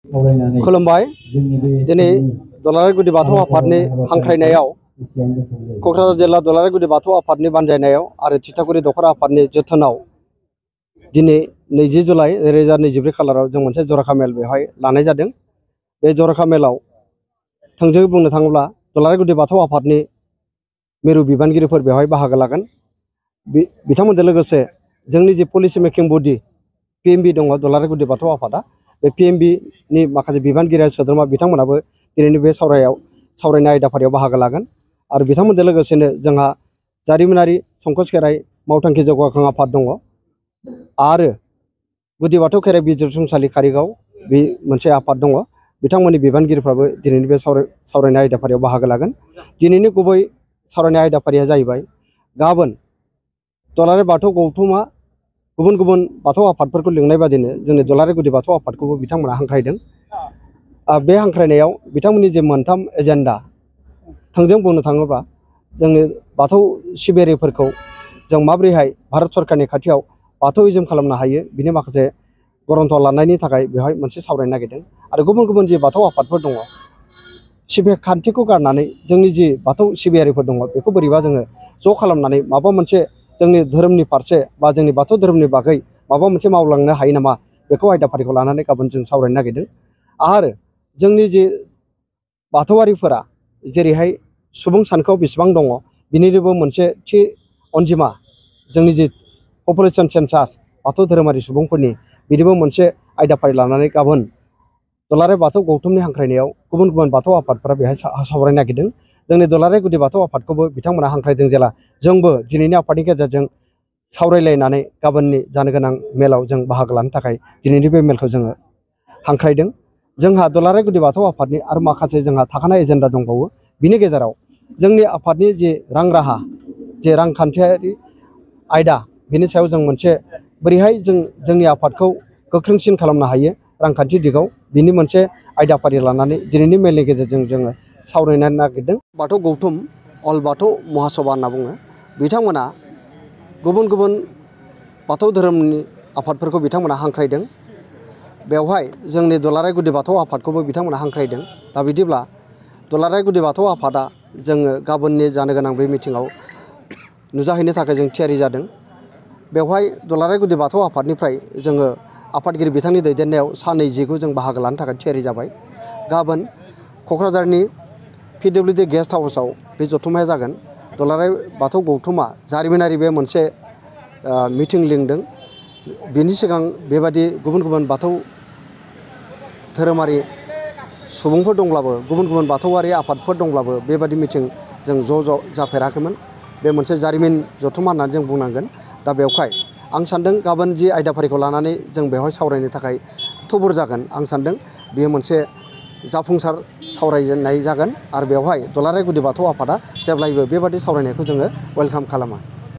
खुलुमबाय दिनै दुलाराय गुदि बाथौ आफादनि हांख्रायनायाव क'क्राझार जिल्ला दुलाराय गुदि बाथौ आफादनि बानजायनायाव आरो थिथागुरि दख'रा आफादनि जोथोनाव दिनै 20 जुलाइ 2024 खालाराव जों मोनसे जर'खा मेल बेवहाय लानाय जादों। बे जर'खा मेलाव थोंजोङै बुंनो थाङोब्ला दुलाराय गुदि बाथौ आफादनि मिरु बिबानगिरिफोर बेवहाय बाहागो लागोन। बिथांमोनजों लोगोसे जोंनि जि पलिसि मेकिं बडि PMB दङ दुलाराय गुदि बाथौ आफादा बे PMB नि माखासे बिबानगिरि सोद्रोमा बिथांमोनाबो दिनैनि बे सावरायनाय आयदाफारियाव बाहागो लागोन आरो बिथांमोनजों लोगोसेनो जोंहा जारिमिनारि संकस खेराइ मावथांखि जौगाखां आफाद दङ आरो गुदि बाथौ खेराइ बिजिरसंसालि कारिगाव बे मोनसे आफाद दङ। बिथांमोननि बिबानगिरिफ्राबो दिनैनि बे सावरायनाय आयदाफारियाव बाहागो लागोन। दिनैनि गुबै सावरायनाय आयदाफारिया जाहैबाय गाबोन दुलाराय बाथौ गौथुमा गुबुन गुबुन बाथौ आफादफोरखौ लिंनाय बादिनो जोंनि दुलाराय गुदि बाथौ आफादखौबो बिथांमोना हांख्रायदों। बे हांख्रायनायाव बिथांमोननि जे मोनथाम एजेन्डा थोंजों बुंनो थाङोब्ला जोंनि बाथौ सिबियारिफोरखौ जों माबोरैहाय भारत सरकारनि खाथियाव बाथौइजम खालामनो हायो बिनि माखासे गरन्थ लानायनि थाखाय बेवहाय मोनसे सावरायनो नागिरदों आरो गुबुन गुबुन जि बाथौ आफादफोर दङ सिबियारि खान्थिखौ गारनानै जोंनि जि बाथौ सिबियारिफोर दङ बेखौ बोरैबा जोङो ज' खालामनानै माबा मोनसे जोंनि धोरोमनि फारसे बा जोंनि बाथौ धोरोमनि बागै माबा मोनसे मावलांनो हायो नामा बेखौ आयदाफारिखौ लानानै गाबोन जों सावरायनो नागिरदों। आरो जोंनि जे बाथौआरिफोरा जेरैहाय सुबुं सानखोआव बेसेबां दङ बिनिनोबो मोनसे थि अनजिमा जोंनि जि पपुलेसन सेन्सास बाथौ धोरोमारि सुबुंफोरनि बिनिबो मोनसे आयदाफारि लानानै गाबोन दुलाराय बाथौ गौथुमनि हांख्रायनायाव गुबुन गुबुन बाथौ आफादफोरा बेहाय सावरायनो नागिरदों। जोंनि दुलाराय गुदि बाथौ आफादखौबो बिथांमोना हांख्रायदों जेला जोंबो दिनैनि आफादनि गेजेरजों सावरायलायनानै गाबोननि जानो गोनां मेलाव जों बाहागो लानो थाखाय दिनैनि बे मेलखौ जोङो हांख्रायदों। जोंहा दुलाराय गुदि बाथौ आफादनि आरो माखासे जोंहा थाखानाय एजेन्डा दंबावो। बिनि गेजेराव जोंनि आफादनि जे रां राहा जे रांखान्थियारि आयदा बिनि सायाव जों मोनसे बोरैहाय जोंनि आफादखौ गोख्रोंसिन खालामनो हायो रांखान्थि दिगाव बिनि मोनसे आयदाफारि लानानै दिनैनि मेलनि गेजेरजों जोङो सावरायनो नागिरदों। बाथौ गौथुम अल बाथौ महासभा होनना बुङो। बिथांमोना गुबुन गुबुन बाथौ धोरोमनि आफादफोरखौ बिथांमोना हांख्रायदों। बेवहाय जोंनि दुलाराय गुदि बाथौ आफादखौबो बिथांमोना हांख्रायदों। दा बिदिब्ला दुलाराय गुदि बाथौ आफादा जोङो गाबोननि जानो गोनां बे मिटिङाव नुजाहैनो थाखाय जों थियारि जादों। बेवहाय दुलाराय गुदि बाथौ आफादनिफ्राय जोङो आफादगिरि बिथांनि दैदेननायाव सा 20 जों बाहागो लानो थाखाय थियारि जाबाय। गाबोन क'क्राझारनि PWD गेस्ट हाउसाव बे जथुम्माया जागोन। दुलाराय बाथौ गौथुमा जारिमिनारि बे मोनसे मिटिं लिंदों। बिनि सिगां बेबादि गुबुन गुबुन बाथौ धोरोमारि सुबुंफोर दंब्लाबो गुबुन गुबुन बाथौआरि आफादफोर दंब्लाबो बेबादि मिटिं जों ज' जाफेराखैमोन। बे मोनसे जारिमिन जथुम्मा होननानै जों बुंनांगोन। दा बेवहाय आं सान्दों गाबोन जि आयदाफारिखौ लानानै जों बेवहाय सावरायनो थाखाय थुबुर जागोन आं सान्दों बेयो मोनसे जाफुंसार सावरायजेननाय जागोन आरो बेवहाय दुलाराय गुदि बाथौ आफादा जेब्लायबो बेबादि सावरायनायखौ जोङो वेलकाम खालामो।